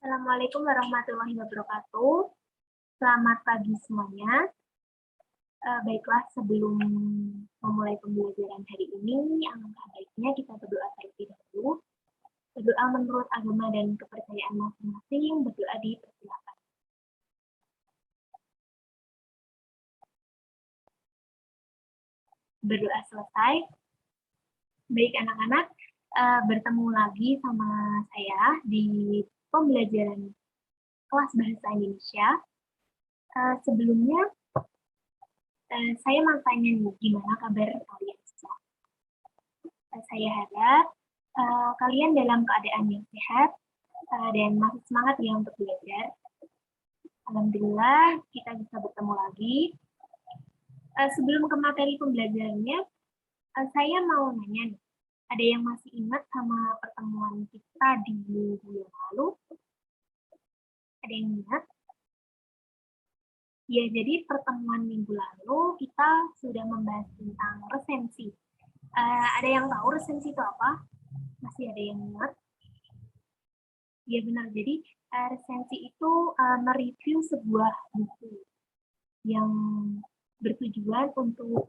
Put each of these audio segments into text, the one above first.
Assalamualaikum warahmatullahi wabarakatuh. Selamat pagi semuanya. Baiklah, sebelum memulai pembelajaran hari ini, alangkah baiknya kita berdoa terlebih dahulu. Berdoa menurut agama dan kepercayaan masing-masing, berdoa dipersilakan. Berdoa selesai. Baik anak-anak, bertemu lagi sama saya di pembelajaran kelas Bahasa Indonesia. Sebelumnya, saya mau tanya nih, gimana kabar kalian semua? Saya harap kalian dalam keadaan yang sehat dan masih semangat ya untuk belajar. Alhamdulillah kita bisa bertemu lagi. Sebelum ke materi pembelajarannya, saya mau nanya nih, ada yang masih ingat sama pertemuan kita di minggu yang lalu? Ada yang ingat? Ya, jadi pertemuan minggu lalu kita sudah membahas tentang resensi. Ada yang tahu resensi itu apa? Masih ada yang ingat? Ya benar, jadi resensi itu mereview sebuah buku yang bertujuan untuk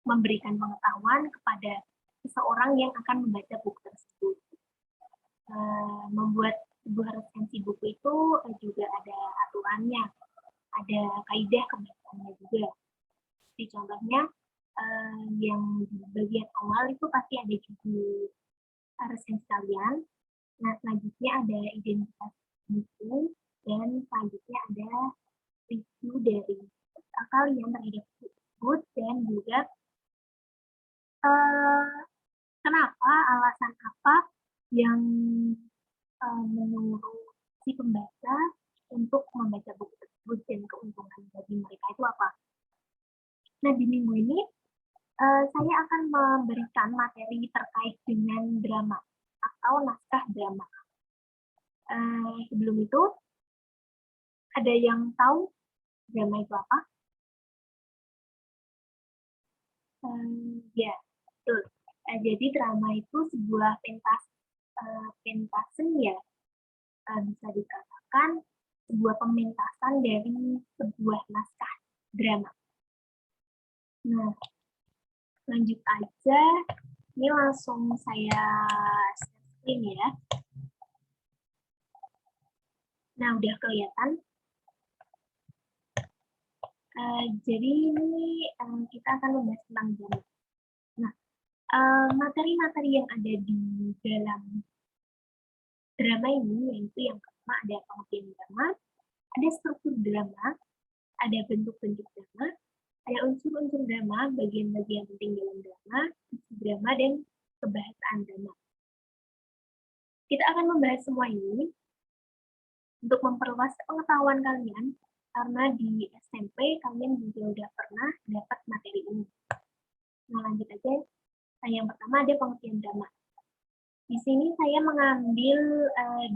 memberikan pengetahuan kepada seseorang yang akan membaca buku tersebut. Membuat sebuah resensi buku itu juga ada aturannya, ada kaidah kebacaannya juga. Jadi contohnya yang di bagian awal itu pasti ada judul resensi kalian. Nah, selanjutnya ada identitas buku, dan selanjutnya ada review dari kalian terhadap buku tersebut, dan juga kenapa, alasan apa yang menyuruh si pembaca untuk membaca buku tersebut dan keuntungan bagi mereka itu apa. Nah, di minggu ini saya akan memberikan materi terkait dengan drama atau naskah drama. Sebelum itu, ada yang tahu drama itu apa? Ya, betul. Jadi drama itu sebuah pentas seni ya, bisa dikatakan sebuah pementasan dari sebuah naskah drama. Nah, lanjut aja. Ini langsung saya share screen ya. Nah, udah kelihatan. Jadi ini kita akan membahas tentang drama. Nah, materi-materi yang ada di dalam drama ini, yaitu yang pertama ada pengertian drama, ada struktur drama, ada bentuk-bentuk drama, ada unsur-unsur drama, bagian-bagian penting dalam drama, isi drama, dan kebahasaan drama. Kita akan membahas semua ini untuk memperluas pengetahuan kalian, karena di SMP kalian juga udah pernah dapat materi ini. Nah, lanjut aja. Nah, yang pertama ada pengertian drama. Di sini saya mengambil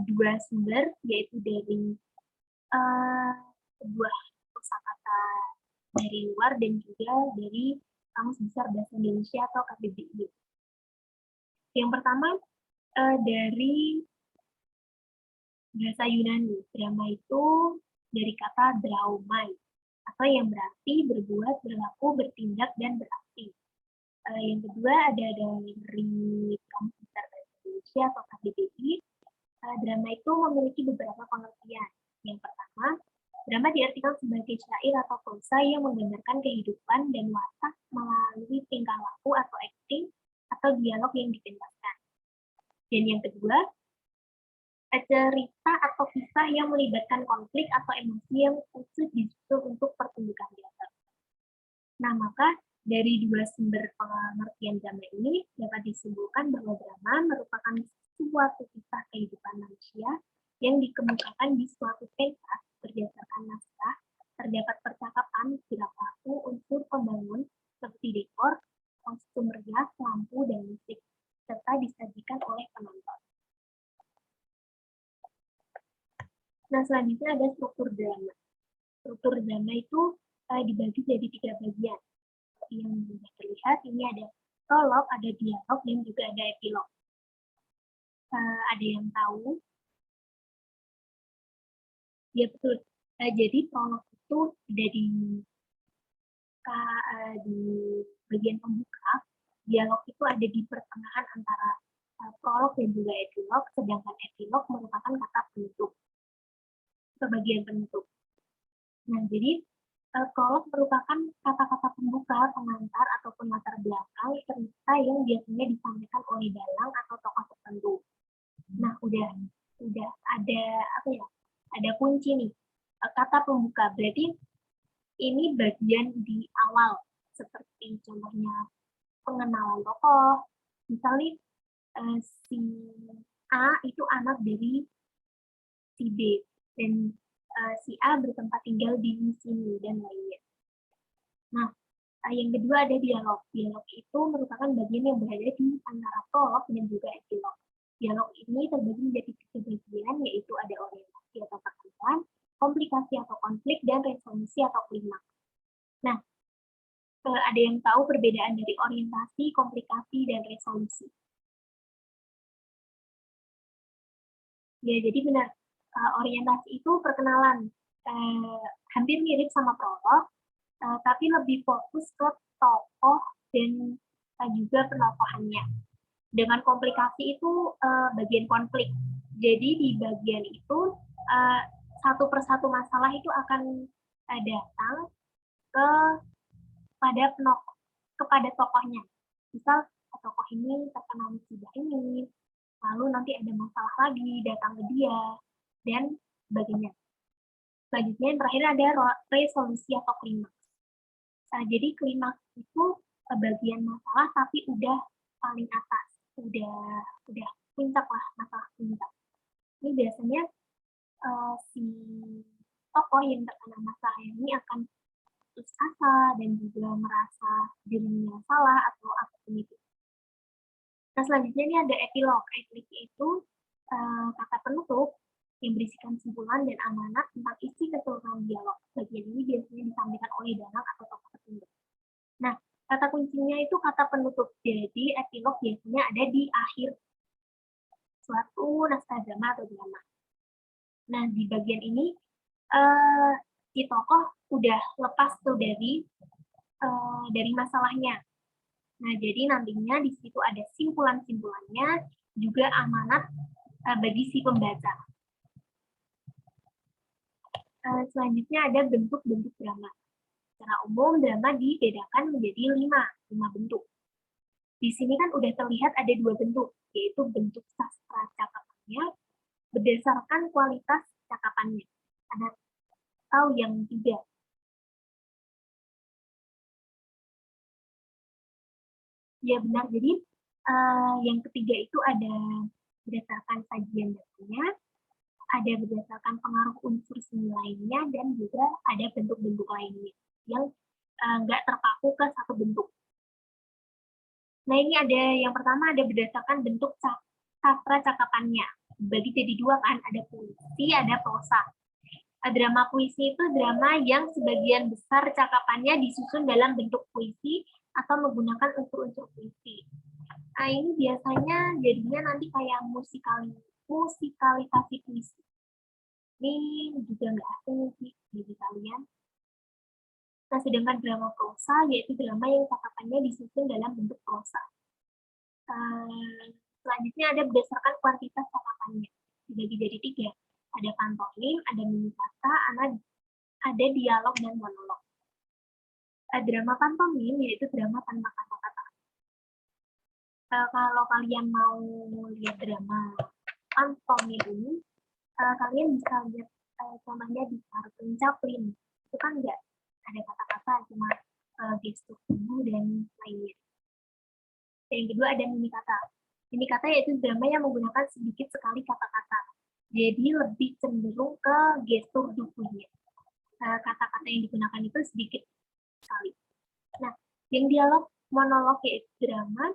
dua sumber, yaitu dari sebuah kosakata dari luar dan juga dari Kamus Besar Bahasa Indonesia atau KBBI. Yang pertama dari bahasa Yunani. Drama itu dari kata draumai, atau yang berarti berbuat, berlaku, bertindak, dan beraksi. Yang kedua ada dari Kamus Besar Bahasa Indonesia atau KBBI. Drama itu memiliki beberapa pengertian. Yang pertama, drama diartikan sebagai syair atau prosa yang menggambarkan kehidupan dan watak melalui tingkah laku atau acting atau dialog yang dipentaskan. Dan yang kedua, cerita atau kisah yang melibatkan konflik atau emosi yang khusus disusun untuk pertunjukan teater. Nah, maka dari dua sumber pengertian drama ini dapat disimpulkan bahwa drama merupakan suatu kisah kehidupan manusia yang dikemukakan di suatu pentas berdasarkan naskah, terdapat percakapan, gerak laku, unsur pembangun seperti dekor, kostum rias, lampu, dan musik, serta disajikan oleh penonton. Nah, selanjutnya ada struktur drama. Struktur drama itu dibagi jadi 3 bagian. Yang bisa terlihat, ini ada prolog, ada dialog, dan juga ada epilog. Ada yang tahu Ya betul. Jadi prolog itu ada di bagian pembuka, dialog itu ada di pertengahan antara prolog dan juga epilog, sedangkan epilog merupakan kata penutup, bagian penutup. Nah, jadi prolog merupakan kata-kata pembuka, pengantar, ataupun latar belakang cerita yang biasanya disampaikan oleh dalang atau tokoh tertentu. Nah, udah ada apa ya? Ada kunci nih. Kata pembuka berarti ini bagian di awal, seperti contohnya pengenalan tokoh. Misalnya si A itu anak dari si B dan si A bertempat tinggal di sini dan lainnya. Nah, yang kedua ada dialog. Dialog itu merupakan bagian yang berada di antara prolog dan juga epilog. Dialog ini terbagi menjadi tiga bagian, yaitu ada orientasi atau perkenalan, komplikasi atau konflik, dan resolusi atau klimaks. Nah, ada yang tahu perbedaan dari orientasi, komplikasi, dan resolusi? Ya, jadi benar. Orientasi itu perkenalan. Hampir mirip sama prolog, tapi lebih fokus ke tokoh dan juga penokohannya. Dengan komplikasi itu bagian konflik. Jadi di bagian itu satu persatu masalah itu akan datang kepada tokohnya. Misal tokoh ini terkena musibah ini, lalu nanti ada masalah lagi datang ke dia dan sebagainya. Selanjutnya yang terakhir ada resolusi atau klimaks. Jadi klimaks itu bagian masalah tapi udah paling atas, udah puncak lah, masalah puncak. Ini biasanya si tokoh yang terkena masalah ini akan putus asa dan juga merasa dirinya salah atau apapun itu. Nah, selanjutnya ini ada epilog. Epilog itu kata penutup yang berisikan kesimpulan dan amanat tentang isi keseluruhan dialog. Bagian ini biasanya disampaikan oleh dalang atau tokoh tertentu. Nah, kata kuncinya itu kata penutup. Jadi, epilog biasanya ada di akhir suatu naskah drama atau drama. Nah, di bagian ini, si tokoh udah lepas tuh dari masalahnya. Nah, jadi nantinya di situ ada simpulan-simpulannya, juga amanat bagi si pembaca. Selanjutnya ada bentuk-bentuk drama. Secara umum, drama dibedakan menjadi 5 bentuk. Di sini kan udah terlihat ada 2 bentuk, yaitu bentuk sastra cakapannya berdasarkan kualitas cakapannya. Atau yang ketiga. Ya benar, jadi yang ketiga itu ada berdasarkan sajian datanya, ada berdasarkan pengaruh unsur seni lainnya, dan juga ada bentuk-bentuk lainnya yang nggak terpaku ke satu bentuk. Nah, ini ada yang pertama ada berdasarkan bentuk sastra cakapannya. Bagi jadi 2 kan, ada puisi, ada prosa. Drama puisi itu drama yang sebagian besar cakapannya disusun dalam bentuk puisi atau menggunakan unsur-unsur puisi. Nah, ini biasanya jadinya nanti kayak musikalisasi puisi. Ini juga nggak asing sih bagi kalian. Nah, sedangkan drama prosa yaitu drama yang cakapannya disusun dalam bentuk prosa. Selanjutnya ada berdasarkan kuantitas cakapannya. Dibagi jadi 3. Ada pantomim, ada mini kata, ada dialog dan monolog. Drama pantomim yaitu drama tanpa kata-kata. Kalau kalian mau lihat drama pantomim ini, kalian bisa lihat contohnya di Charlie Chaplin. Itu kan nggak ada kata-kata, cuma gestur tubuh dan lainnya. Dan yang kedua ada mini kata. Mini kata yaitu drama yang menggunakan sedikit sekali kata-kata. Jadi lebih cenderung ke gestur tubuhnya. Kata-kata yang digunakan itu sedikit sekali. Nah, yang dialog monolog yaitu drama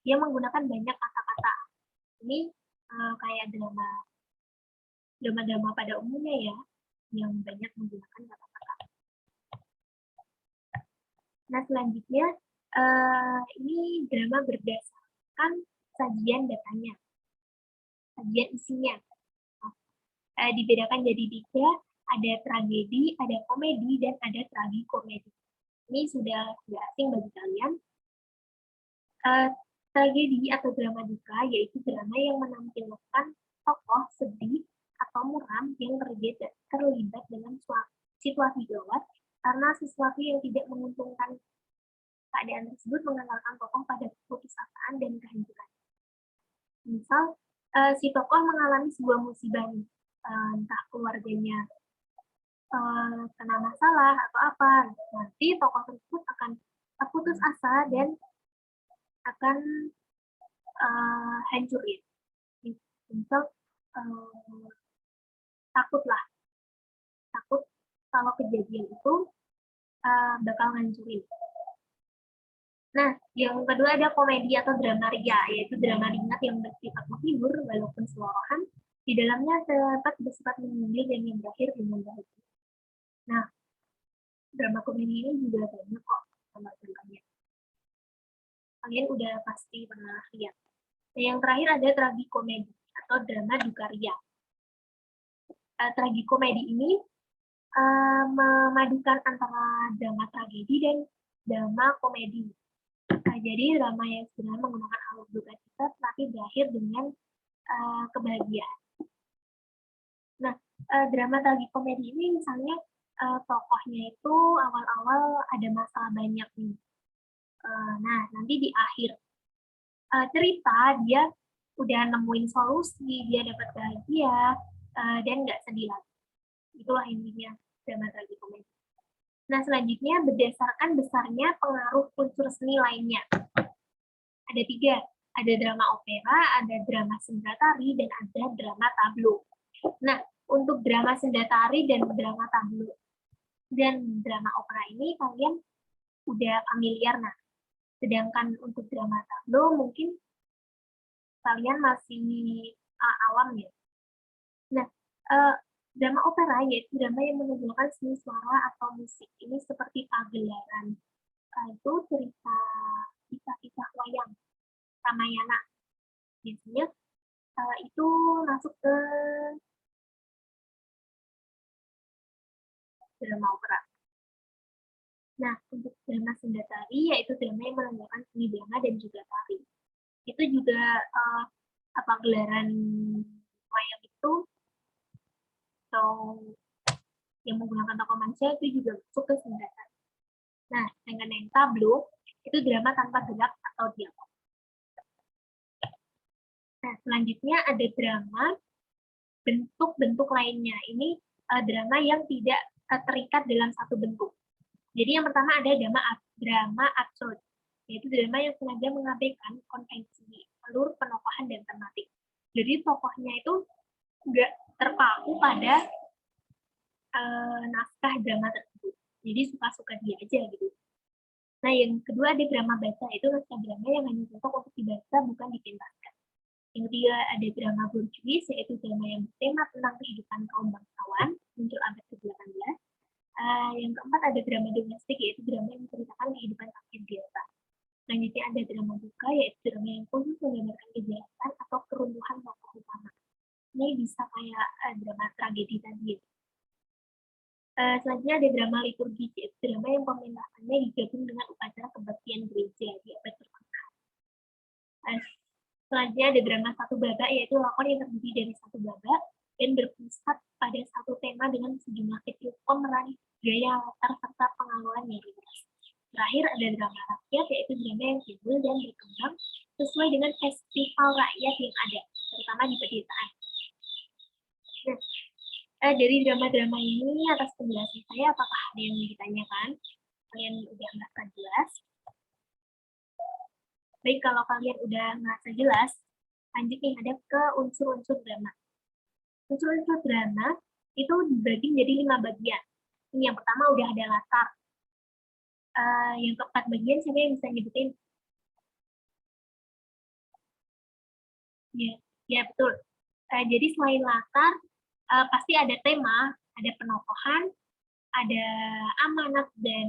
yang menggunakan banyak kata-kata. Ini kayak drama-drama pada umumnya ya, yang banyak menggunakan kata-kata. Nah, selanjutnya ini drama berdasarkan sajian datanya, sajian isinya. Dibedakan jadi 3, ada tragedi, ada komedi, dan ada tragikomedi. Ini sudah tidak asing bagi kalian. Tragedi atau drama duka yaitu drama yang menampilkan tokoh sedih atau muram yang terlibat dengan situasi gawat karena sesuatu yang tidak menguntungkan. Keadaan tersebut mengantarkan tokoh pada keputusasaan dan kehancuran. Misal, si tokoh mengalami sebuah musibah, entah keluarganya kena masalah atau apa, nanti tokoh tersebut akan putus asa dan akan hancurin. Misal, takut kalau kejadian itu bakal ngancurin. Nah, yang kedua ada komedi atau drama ria, yaitu drama ringan yang bersifat menghibur walaupun selorohan, di dalamnya terdapat bersifat menyindir dan yang berakhir dengan bahagia. Nah, drama komedi ini juga banyak kok contohnya. Kalian udah pasti pernah lihat. Nah, yang terakhir ada tragikomedi atau drama duka ria. Tragikomedi ini memadukan antara drama tragedi dan drama komedi. Jadi drama yang sebenarnya menggunakan alur duka cita tapi berakhir dengan kebahagiaan. Nah, drama tragikomedi ini misalnya tokohnya itu awal-awal ada masalah banyak nih. Nah, nanti di akhir cerita dia udah nemuin solusi, dia dapat bahagia dan nggak sedih lagi. Itulah intinya drama tragikomedi. Nah, selanjutnya berdasarkan besarnya pengaruh unsur seni lainnya. Ada 3, ada drama opera, ada drama senda tari, dan ada drama tablo. Nah, untuk drama senda tari dan drama tablo dan drama opera ini kalian udah familiar. Nah, sedangkan untuk drama tablo mungkin kalian masih awam ya. Nah, drama opera yaitu drama yang menunjukkan seni suara atau musik. Ini seperti pagelaran. Itu cerita kisah-kisah wayang Ramayana. Biasanya itu masuk ke drama opera. Nah, untuk drama senda tari yaitu drama yang menunjukkan seni drama dan juga tari. Itu juga pagelaran wayang itu atau yang menggunakan tokoh manusia itu juga masuk ke senda tari. Nah, dengan yang tablo itu drama tanpa gerak atau dialog. Nah, selanjutnya ada drama bentuk-bentuk lainnya. Ini drama yang tidak terikat dalam satu bentuk. Jadi yang pertama ada drama absurd, yaitu drama yang sengaja mengabaikan konvensi alur penokohan dan tematik. Jadi tokohnya itu nggak terpaku pada naskah drama tersebut. Jadi suka-suka dia aja gitu. Nah, yang kedua ada drama baca, itu naskah drama yang hanya cocok untuk dibaca, bukan dipentaskan. Yang ketiga ada drama bourgeois, yaitu drama yang bertema tentang kehidupan kaum bangsawan, muncul abad ke-18. Yang keempat ada drama domestik, yaitu drama yang menceritakan kehidupan rakyat biasa. Selanjutnya ada drama duka, yaitu drama yang khusus menggambarkan kejahatan atau keruntuhan tokoh utama. Ini bisa kayak drama tragedi tadi. Selanjutnya ada drama liturgi, yaitu drama yang pementasannya digabung dengan upacara kebaktian gereja di abad pertengahan. Selanjutnya ada drama satu babak, yaitu lakon yang terdiri dari satu babak dan berpusat pada satu tema dengan sejumlah titik pemeran, gaya latar serta pengaluran yang ringkas. Terakhir ada drama rakyat, yaitu drama yang timbul dan berkembang sesuai dengan festival rakyat yang ada, terutama di pedesaan. Nah, dari drama-drama ini atas penjelasan saya, apakah ada yang ditanyakan? Kalian udah merasa jelas? Baik, kalau kalian udah merasa jelas, lanjut nih ada ke unsur-unsur drama. Unsur-unsur drama itu dibagi menjadi 5 bagian. Ini yang pertama udah ada latar. Yang keempat bagian siapa yang bisa nyebutin? Ya betul. Jadi selain latar, pasti ada tema, ada penokohan, ada amanat dan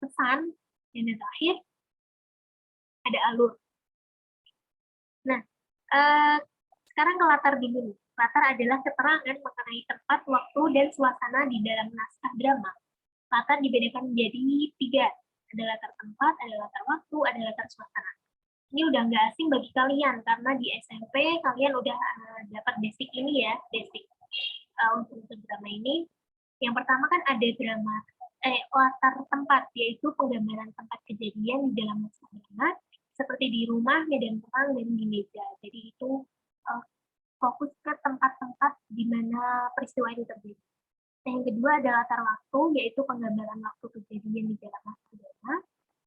pesan, dan yang terakhir ada alur. Nah, sekarang ke latar dulu nih. Latar adalah keterangan mengenai tempat, waktu, dan suasana di dalam naskah drama. Latar dibedakan menjadi 3. Ada latar tempat, ada latar waktu, ada latar suasana. Ini udah nggak asing bagi kalian, karena di SMP kalian udah dapat basic ini ya, basic unsur-unsur drama ini. Yang pertama kan ada drama latar tempat, yaitu penggambaran tempat kejadian di dalam naskah drama, seperti di rumah, medan perang, dan di meja. Jadi itu fokus ke tempat-tempat di mana peristiwa itu terjadi. Yang kedua ada latar waktu, yaitu penggambaran waktu kejadian di dalam naskah drama,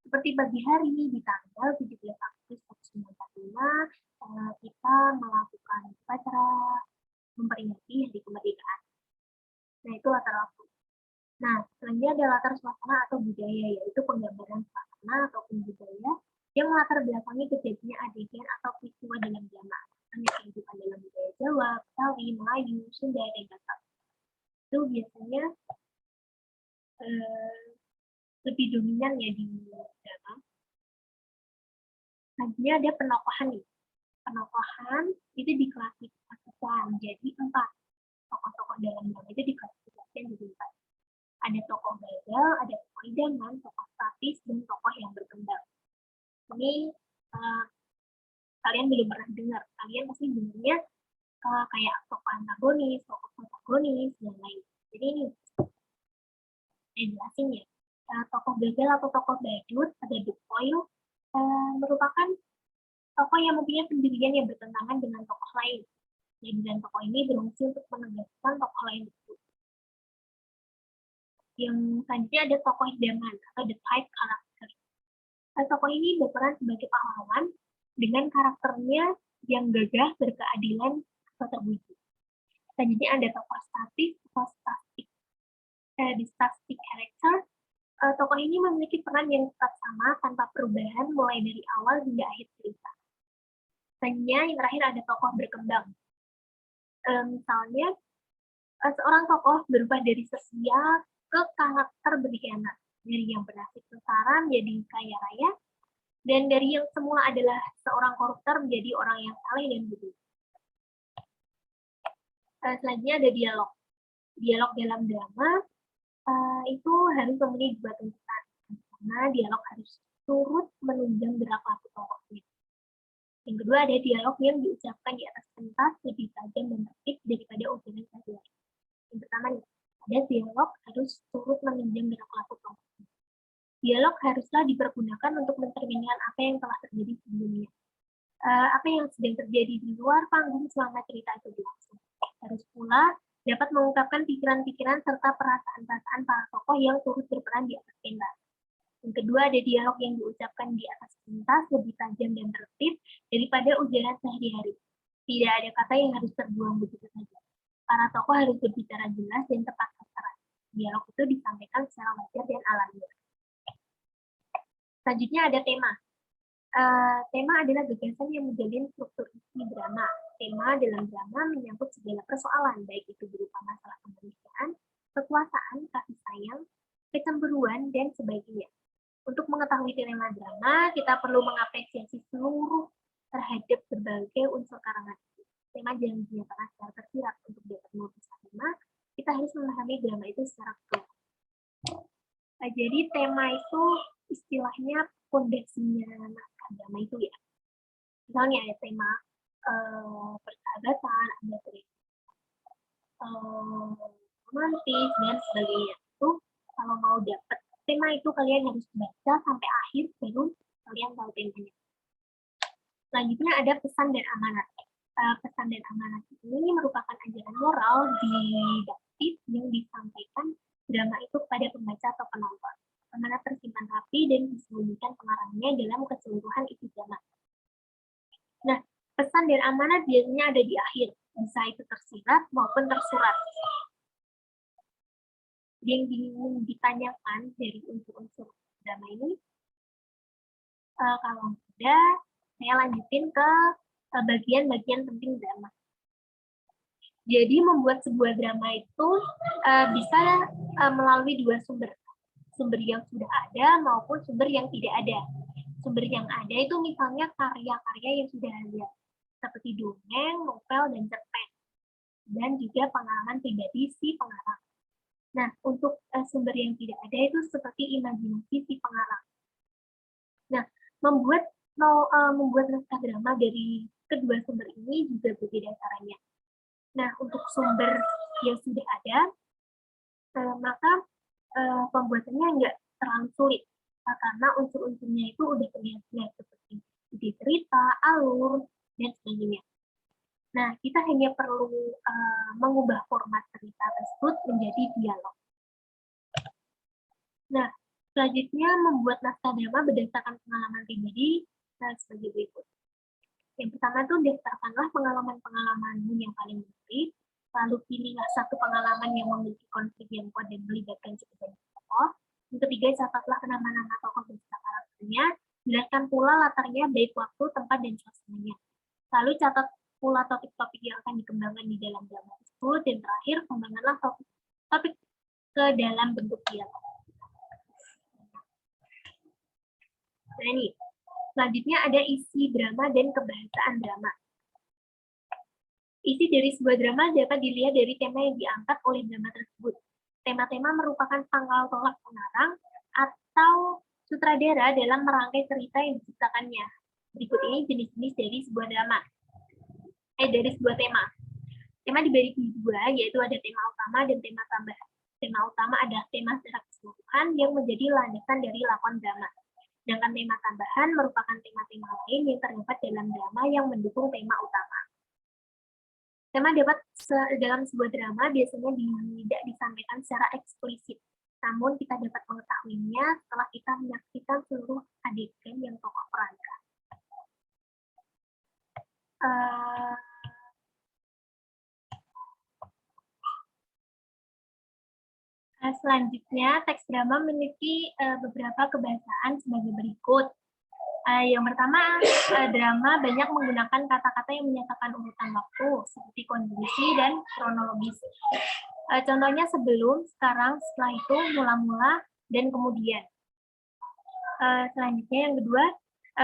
seperti pagi hari di tanggal 17 Agustus 1945 kita melakukan upacara memperingati Hari Kemerdekaan. Nah, itu latar waktu. Nah, selanjutnya ada latar suasana atau budaya, yaitu penggambaran suasana ataupun budaya yang melatar belakangi kejadiannya adegan atau peristiwa dalam drama. Hanya kehidupan dalam budaya Jawa, Betawi, Melayu, Sunda, dan Batak. Itu biasanya lebih dominan ya di drama. Selanjutnya ada penokohan nih. Penokohan itu diklasifikasikan jadi 4. Tokoh-tokoh dalam drama itu diklasifikasikan jadi 4. Ada tokoh gagal, ada tokoh idaman, tokoh statis, dan tokoh yang berkembang. Ini kalian belum pernah dengar. Kalian pasti dengarnya kayak tokoh antagonis, tokoh protagonis, dan lain. Jadi ini jelasin ya. Tokoh gagal atau tokoh badut, ada the foil, merupakan tokoh yang mempunyai pendirian yang bertentangan dengan tokoh lain. Dan tokoh ini berfungsi untuk menegaskan tokoh lain tersebut. Yang selanjutnya ada tokoh idaman atau the type character. Tokoh ini berperan sebagai pahlawan dengan karakternya yang gagah, berkeadilan, atau terpuji. Selanjutnya ada tokoh statis atau static. Di static character, tokoh ini memiliki peran yang tetap sama tanpa perubahan mulai dari awal hingga akhir cerita. Selanjutnya yang terakhir ada tokoh berkembang. Misalnya seorang tokoh berubah dari setia ke karakter berkhianat, dari yang bernasib sengsara menjadi kaya raya, dan dari yang semula adalah seorang koruptor menjadi orang yang saleh dan jujur. Selanjutnya ada dialog. Dialog dalam drama itu harus memenuhi 2 tuntutan, karena dialog harus turut menunjang gerak laku tokohnya. Yang kedua ada dialog yang diucapkan di atas pentas lebih tajam dan tertib daripada ucapan saja. Yang pertama nih, ada dialog harus turut menunjang gerak laku tokohnya. Dialog haruslah dipergunakan untuk mencerminkan apa yang telah terjadi sebelumnya. Apa yang sedang terjadi di luar panggung selama cerita itu berlangsung. Harus pula dapat mengungkapkan pikiran-pikiran serta perasaan-perasaan para tokoh yang turut berperan di atas pentas. Yang kedua ada dialog yang diucapkan di atas pentas lebih tajam dan tertib daripada ujaran sehari-hari. Tidak ada kata yang harus terbuang begitu saja. Para tokoh harus berbicara jelas dan tepat sasaran. Dialog itu disampaikan secara wajar dan alamiah. Selanjutnya ada tema. Tema adalah gagasan yang menjalin struktur isi drama. Tema dalam drama menyangkut segala persoalan, baik itu berupa masalah kemanusiaan, kekuasaan, kasih sayang, kecemburuan, dan sebagainya. Untuk mengetahui tema drama, kita perlu mengapresiasi seluruh terhadap berbagai unsur karangan. Tema jangan dinyatakan secara tersirat. Untuk dapat memutuskan tema, kita harus memahami drama itu secara keseluruhan. Jadi tema itu istilahnya fondasinya naskah drama itu ya. Misalnya ada tema persahabatan, ada tema romantis, dan sebagainya. Itu kalau mau dapat tema itu kalian harus baca sampai akhir baru kalian tahu temanya. Selanjutnya ada pesan dan amanat. Pesan dan amanat ini merupakan ajaran moral didaktif yang disampaikan drama itu kepada pembaca atau penonton. Amanat tersimpan rapi dan disembunyikan pengarangnya dalam keseluruhan isi drama. Nah, pesan dan amanat biasanya ada di akhir, bisa itu tersirat maupun tersurat. Yang ditanyakan dari unsur-unsur drama ini, kalau sudah, saya lanjutin ke bagian-bagian penting drama. Jadi membuat sebuah drama itu bisa melalui 2 sumber. Sumber yang sudah ada maupun sumber yang tidak ada. Sumber yang ada itu misalnya karya-karya yang sudah ada. seperti dongeng, novel, dan cerpen, dan juga pengalaman pribadi si pengarang. Nah, untuk sumber yang tidak ada itu seperti imajinasi si pengarang. Nah, membuat naskah drama dari kedua sumber ini juga berbeda caranya. Nah, untuk sumber yang sudah ada, maka pembuatannya nggak terlalu sulit, karena unsur-unsurnya itu udah terlihat seperti ide cerita, alur, dan sebagainya. Nah, kita hanya perlu mengubah format cerita tersebut menjadi dialog. Nah, selanjutnya membuat naskah drama berdasarkan pengalaman pribadi sebagai berikut. Yang pertama itu daftarkanlah pengalaman-pengalamanmu yang paling menarik, lalu pilihlah satu pengalaman yang memiliki konflik yang kuat dan melibatkan cukup banyak tokoh. Yang ketiga, catatlah nama-nama tokoh beserta karakternya, jelaskan pula latarnya baik waktu, tempat, dan suasananya. Lalu catat pula topik-topik yang akan dikembangkan di dalam drama tersebut, dan terakhir, kembangkanlah topik ke dalam bentuk dialog. Nah ini, selanjutnya ada isi drama dan kebahasaan drama. Isi dari sebuah drama dapat dilihat dari tema yang diangkat oleh drama tersebut. Tema-tema merupakan pangkal tolak pengarang atau sutradara dalam merangkai cerita yang diciptakannya. Berikut ini jenis-jenis dari sebuah drama. Dari sebuah tema. Tema dibagi dua, yaitu ada tema utama dan tema tambahan. Tema utama adalah tema secara keseluruhan yang menjadi landasan dari lakon drama. Sedangkan tema tambahan merupakan tema-tema lain yang terdapat dalam drama yang mendukung tema utama. Tema dapat dalam sebuah drama biasanya tidak disampaikan secara eksplisit, namun kita dapat mengetahuinya setelah kita menyaksikan seluruh adegan yang tokoh perankan. Selanjutnya, teks drama memiliki beberapa kebahasaan sebagai berikut. Yang pertama, drama banyak menggunakan kata-kata yang menyatakan urutan waktu, seperti kondisi dan kronologis. Contohnya sebelum, sekarang, setelah itu, mula-mula, dan kemudian. Selanjutnya, yang kedua,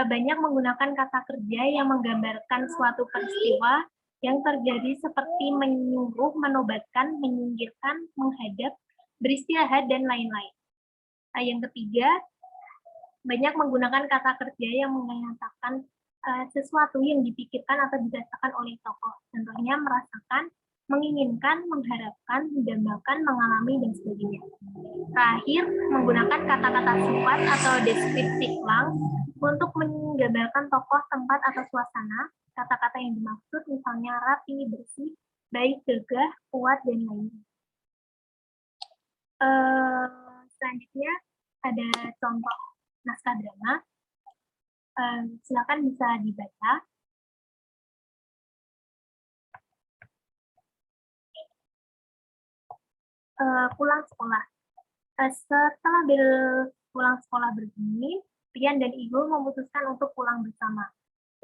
banyak menggunakan kata kerja yang menggambarkan suatu peristiwa yang terjadi seperti menyuruh, menobatkan, menyingkirkan, menghadap, beristirahat, dan lain-lain. Yang ketiga, banyak menggunakan kata kerja yang menyatakan sesuatu yang dipikirkan atau dirasakan oleh tokoh. Contohnya merasakan, menginginkan, mengharapkan, mendambakan, mengalami, dan sebagainya. Terakhir, menggunakan kata-kata sifat atau deskriptif lang untuk menggambarkan tokoh, tempat, atau suasana. Kata-kata yang dimaksud misalnya rapi, bersih, baik, gagah, kuat, dan lainnya. Selanjutnya ada contoh naskah drama. Silakan bisa dibaca. Pulang sekolah. Setelah pulang sekolah berbunyi, Rian dan Igul memutuskan untuk pulang bersama.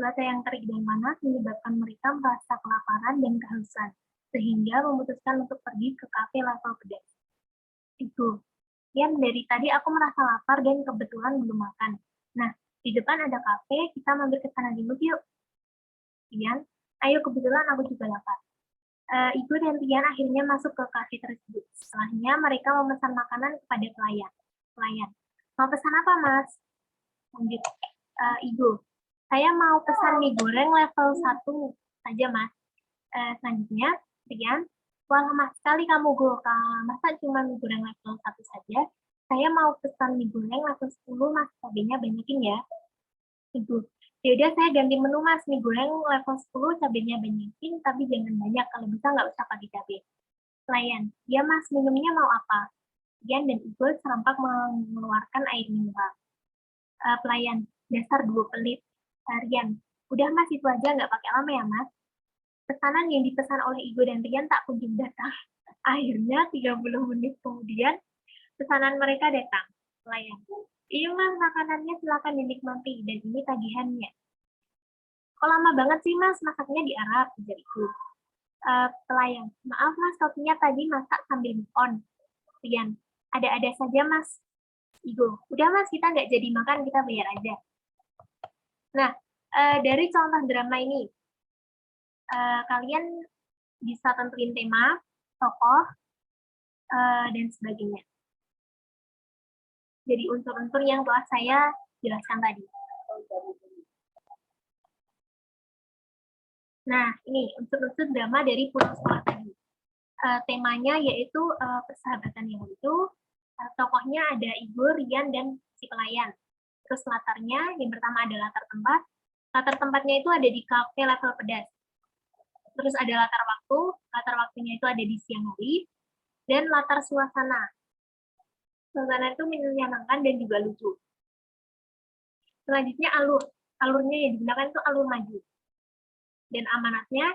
Cuaca yang terik dan panas menyebabkan mereka merasa kelaparan dan kehausan, sehingga memutuskan untuk pergi ke kafe level pedas. Itu. Rian, dari tadi aku merasa lapar dan kebetulan belum makan. Nah, di depan ada kafe, kita mampir ke sana dulu yuk. Rian, ayo, kebetulan aku juga lapar. Ibu dan Rian akhirnya masuk ke kafe tersebut. Setelahnya mereka memesan makanan kepada pelayan. Mau pesan apa, Mas? Lanjut. Ibu, saya mau pesan mie goreng level 1 saja, Mas. Selanjutnya, Rian, wah lama sekali kamu, Goka. Masa cuma mie goreng level 1 saja? Saya mau pesan mie goreng level 10, Mas. Cabenya banyakin ya. Ibu, yaudah saya ganti menu, Mas. Mie goreng level 10, cabenya banyakin, tapi jangan banyak. Kalau bisa nggak usah pakai cabai. Pelayan, ya Mas, minumnya mau apa? Rian dan Ibu serempak mengeluarkan air mineral. Pelayan, dasar 2 pelit. Rian, udah Mas, itu aja, nggak pakai lama ya Mas. Pesanan yang dipesan oleh Ibu dan Rian tak kunjung datang. Akhirnya 30 menit kemudian, pesanan mereka datang. Pelayan, iya Mas, makanannya silakan dinikmati, dan ini tagihannya. Kok lama banget sih Mas, masaknya di Arab, ujar Ibu. Pelayan, maaf Mas, kopinya tadi masak sambil move on. Rian, ada-ada saja Mas. Igo, udah Mas, kita nggak jadi makan, kita bayar aja. Nah, dari contoh drama ini, kalian bisa tentuin tema, tokoh, dan sebagainya. Jadi unsur-unsur yang telah saya jelaskan tadi. Nah, ini unsur-unsur drama dari Pulang Sekolah tadi. Temanya yaitu persahabatan yang lucu. Tokohnya ada Ibu, Rian, dan si pelayan. Terus latarnya, yang pertama ada latar tempat. Latar tempatnya itu ada di kafe level pedas. Terus ada latar waktunya itu ada di siang hari. Dan latar suasana. Suasana itu menyenangkan dan juga lucu. Selanjutnya alurnya yang digunakan itu alur maju. Dan amanatnya,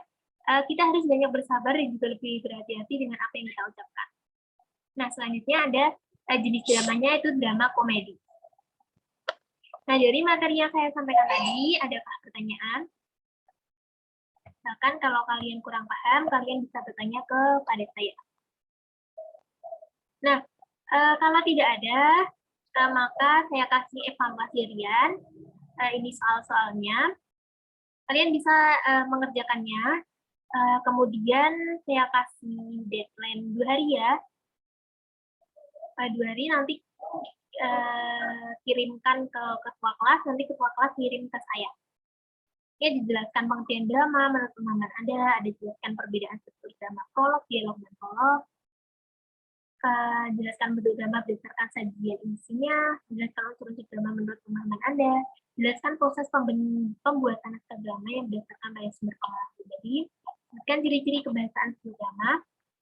kita harus banyak bersabar dan juga lebih berhati-hati dengan apa yang kita ucapkan. Nah, selanjutnya ada jenis dramanya itu drama komedi. Nah, dari materi yang saya sampaikan tadi, adakah pertanyaan? Misalkan kalau kalian kurang paham, kalian bisa bertanya kepada saya. Nah, kalau tidak ada, maka saya kasih evaluasi Rian. Ini soal-soalnya. Kalian bisa mengerjakannya. Kemudian saya kasih deadline 2 hari ya. 2 hari nanti kirimkan ke ketua kelas, nanti ketua kelas kirim ke saya. Ya, dijelaskan pengertian drama menurut pemahaman Anda, ada jelaskan perbedaan struktur drama prolog, dialog, dan prolog. Jelaskan bentuk drama berdasarkan sajian isinya, jelaskan unsur-unsur drama menurut pemahaman Anda, jelaskan proses pembuatan naskah drama yang berdasarkan pada sumber pengalaman pribadi, jelaskan ciri-ciri kebahasaan sebuah drama,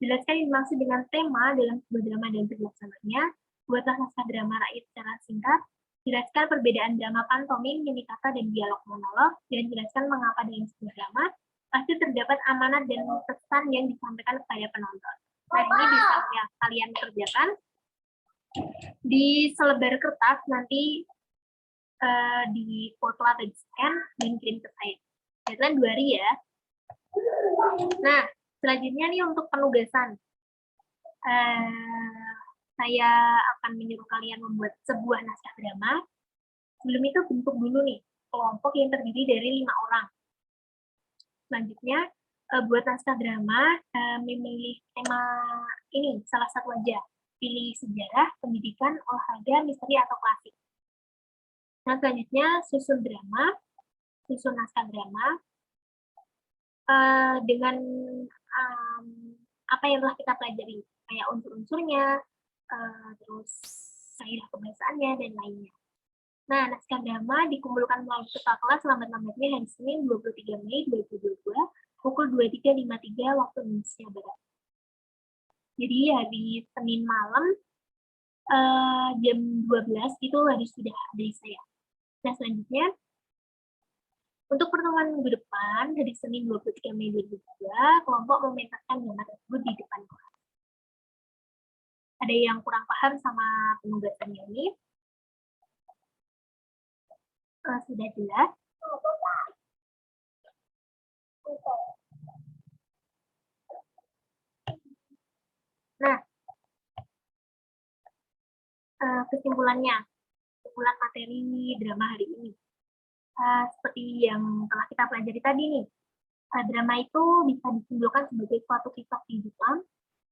jelaskan yang dimaksud dengan tema dalam sebuah drama dan pelaksananya, buatlah naskah drama rakyat secara singkat, jelaskan perbedaan drama pantomim, mimi kata, dan dialog monolog, dan jelaskan mengapa dalam sebuah drama pasti terdapat amanat dan pesan yang disampaikan kepada penonton. Nah, ini bisa ya, kalian kerjakan di selebar kertas, nanti di foto atau di scan dan kirim ke saya. Deadline 2 hari ya. Nah, selanjutnya nih untuk penugasan. Saya akan menyuruh kalian membuat sebuah naskah drama. Sebelum itu bentuk dulu nih kelompok yang terdiri dari 5 orang. Selanjutnya buat naskah drama, memilih tema ini salah satu aja. Pilih sejarah, pendidikan, olahraga, misteri, atau klasik. Nah, selanjutnya susun drama, susun naskah drama dengan apa yang telah kita pelajari, kayak unsur-unsurnya, terus kaidah kebahasaannya, dan lainnya. Nah, naskah drama dikumpulkan melalui ketua kelas lambat-lambatnya hari Senin 23 Mei 2022 pukul 23.53 waktu Indonesia Barat. Jadi hari Senin malam jam 12 itu harus sudah ada di saya. Nah, selanjutnya untuk pertemuan minggu depan hari Senin 23 Mei 2022 kelompok mementaskan drama tersebut di depan kelas. Ada yang kurang paham sama penugasannya ini? Sudah jelas? Nah, kesimpulan materi drama hari ini. Seperti yang telah kita pelajari tadi nih, drama itu bisa disimpulkan sebagai suatu kisah kehidupan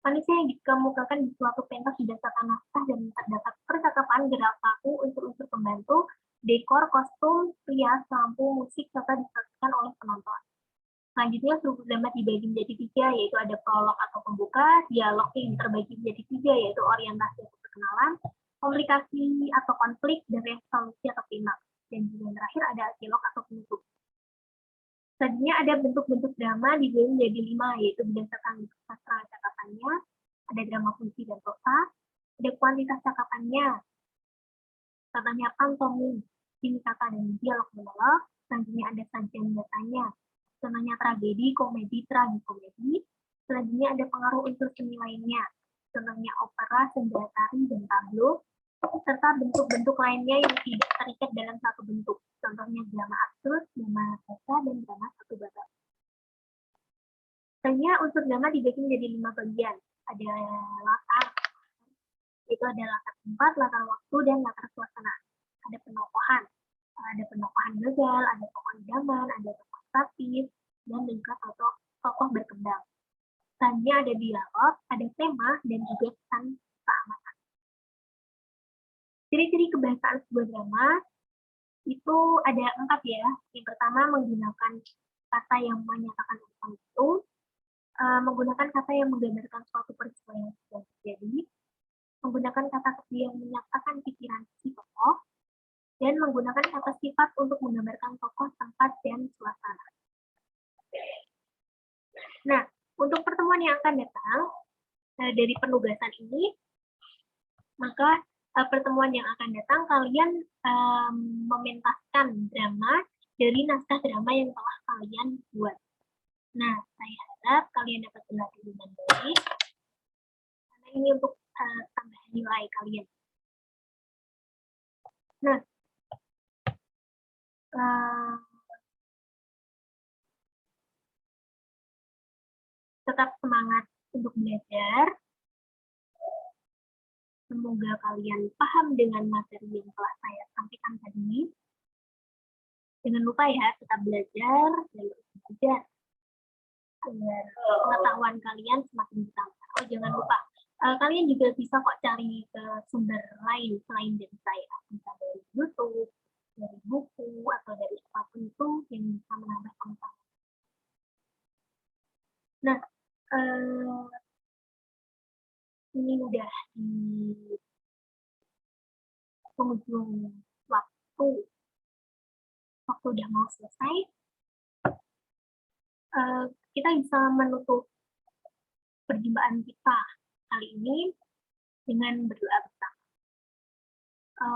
manusia yang dikemukakan di suatu pentas berdasarkan naskah dan terdapat percakapan, gerak kaku, unsur-unsur pembantu, dekor, kostum, rias, lampu, musik, serta disaksikan oleh penonton. Selanjutnya, struktur drama dibagi menjadi 3, yaitu ada prolog atau pembuka, dialog yang terbagi menjadi 3, yaitu orientasi atau perkenalan, komplikasi atau konflik, dan resolusi atau klimaks. Dan juga yang terakhir ada epilog atau penutup. Selanjutnya ada bentuk-bentuk drama dibagi menjadi 5, yaitu berdasarkan sastra cakapannya, ada drama puisi dan prosa, ada kuantitas cakapannya, contohnya pantomim, mimi kata, dan dialog monolog. Selanjutnya ada sajian datanya, contohnya tragedi, komedi, tragikomedi. Selanjutnya ada pengaruh unsur seni lainnya, contohnya opera, senda tari, dan tablo, serta bentuk-bentuk lainnya yang tidak terikat dalam satu bentuk, contohnya drama absurd, drama biasa, dan drama satu babak. Selanjutnya unsur drama dibagi menjadi 5 bagian. Ada latar, itu ada latar tempat, latar waktu, dan latar suasana. Ada penokohan gagal, ada tokoh idaman, ada tokoh statis, dan lingkar atau tokoh berkembang. Pesannya ada dialog, ada tema, dan juga pesan keamanan. Ciri-ciri kebahasaan sebuah drama itu ada 4 ya. Yang pertama, menggunakan kata yang menyatakan urusan itu, menggunakan kata yang menggambarkan suatu peristiwa yang sudah terjadi, menggunakan kata yang menyatakan pikiran si tokoh, dan menggunakan kata sifat untuk menggambarkan tokoh, tempat, dan suasana. Nah, untuk pertemuan yang akan datang, dari penugasan ini, maka pertemuan yang akan datang kalian mementaskan drama dari naskah drama yang telah kalian buat. Nah, saya harap kalian dapat berlatih dengan baik, karena ini untuk tambahan nilai kalian. Nah, tetap semangat untuk belajar. Semoga kalian paham dengan materi yang telah saya sampaikan tadi. Jangan lupa ya, tetap belajar dan terus belajar agar pengetahuan kalian semakin bertambah. Oh, jangan lupa, kalian juga bisa kok cari ke sumber lain selain dari saya, bisa dari YouTube, dari buku, atau dari apapun itu yang bisa menambah pengetahuan. Nah, ini udah di penghujung waktu udah mau selesai. Kita bisa menutup perjumpaan kita kali ini dengan berdoa bersama.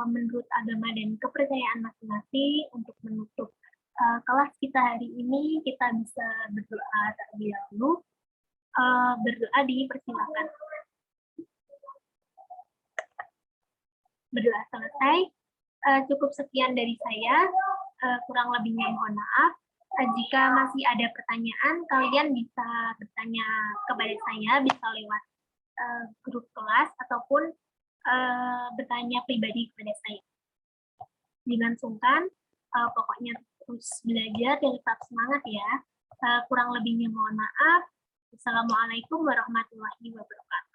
Menurut agama dan kepercayaan masing-masing, untuk menutup kelas kita hari ini, kita bisa berdoa terlebih dahulu. Berdoa dipersilakan. Berdoa selesai. Cukup sekian dari saya. Kurang lebihnya mohon maaf. Jika masih ada pertanyaan, kalian bisa bertanya kepada saya, bisa lewat grup kelas ataupun bertanya pribadi kepada saya. Jangan sungkan, pokoknya terus belajar dan tetap semangat ya. Kurang lebihnya mohon maaf. Assalamualaikum warahmatullahi wabarakatuh.